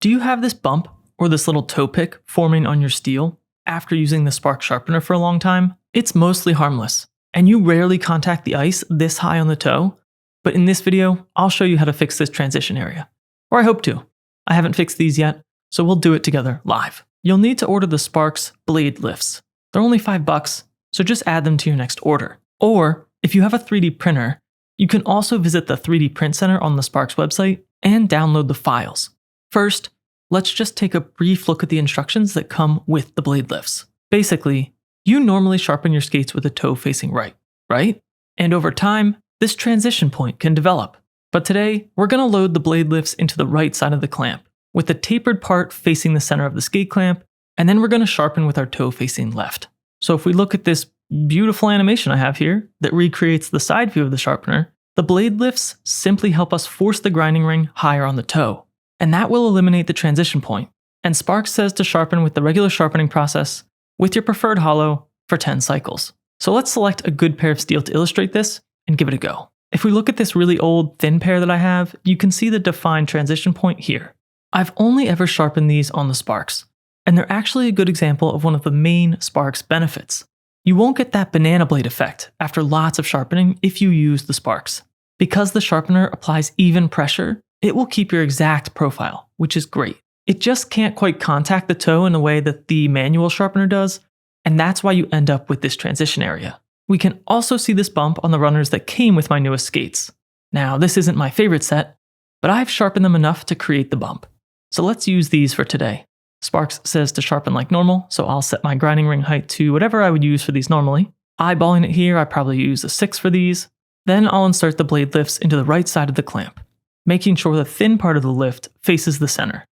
Do you have this bump or this little toe pick forming on your steel after using the Sparx sharpener for a long time? It's mostly harmless, and you rarely contact the ice this high on the toe, but in this video, I'll show you how to fix this transition area. Or I hope to. I haven't fixed these yet, so we'll do it together live. You'll need to order the Sparx Blade Lifts. They're only $5, so just add them to your next order. Or, if you have a 3D printer, you can also visit the 3D Print Center on the Sparx website and download the files. First, let's just take a brief look at the instructions that come with the blade lifts. Basically, you normally sharpen your skates with a toe facing right? And over time, this transition point can develop. But today, we're going to load the blade lifts into the right side of the clamp, with the tapered part facing the center of the skate clamp, and then we're going to sharpen with our toe facing left. So if we look at this beautiful animation I have here that recreates the side view of the sharpener, the blade lifts simply help us force the grinding ring higher on the toe. And that will eliminate the transition point. And Sparx says to sharpen with the regular sharpening process with your preferred hollow for 10 cycles. So let's select a good pair of steel to illustrate this and give it a go. If we look at this really old thin pair that I have, you can see the defined transition point here. I've only ever sharpened these on the Sparx, and they're actually a good example of one of the main Sparx benefits. You won't get that banana blade effect after lots of sharpening if you use the Sparx. Because the sharpener applies even pressure, it will keep your exact profile, which is great. It just can't quite contact the toe in the way that the manual sharpener does, and that's why you end up with this transition area. We can also see this bump on the runners that came with my newest skates. Now, this isn't my favorite set, but I've sharpened them enough to create the bump. So let's use these for today. Sparx says to sharpen like normal, so I'll set my grinding ring height to whatever I would use for these normally. Eyeballing it here, I probably use a 6 for these. Then I'll insert the blade lifts into the right side of the clamp, making sure the thin part of the lift faces the center.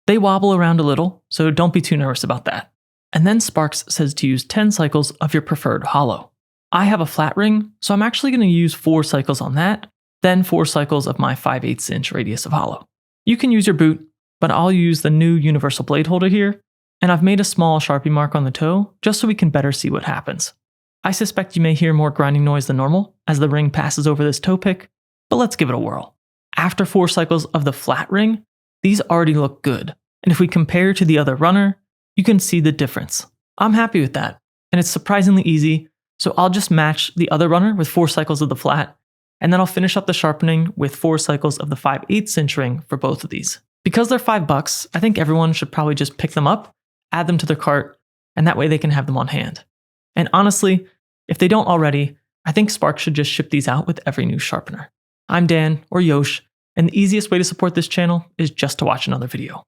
They wobble around a little, so don't be too nervous about that. And then Sparx says to use 10 cycles of your preferred hollow. I have a flat ring, so I'm actually going to use 4 cycles on that, then 4 cycles of my 5/8 inch radius of hollow. You can use your boot, but I'll use the new universal blade holder here, and I've made a small Sharpie mark on the toe just so we can better see what happens. I suspect you may hear more grinding noise than normal as the ring passes over this toe pick, but let's give it a whirl. After 4 cycles of the flat ring, these already look good, and if we compare to the other runner, you can see the difference. I'm happy with that, and it's surprisingly easy, so I'll just match the other runner with 4 cycles of the flat, and then I'll finish up the sharpening with 4 cycles of the 5/8 inch ring for both of these. Because they're $5, I think everyone should probably just pick them up, add them to their cart, and that way they can have them on hand. And honestly, if they don't already, I think Sparx should just ship these out with every new sharpener. I'm Dan, or Yosh, and the easiest way to support this channel is just to watch another video.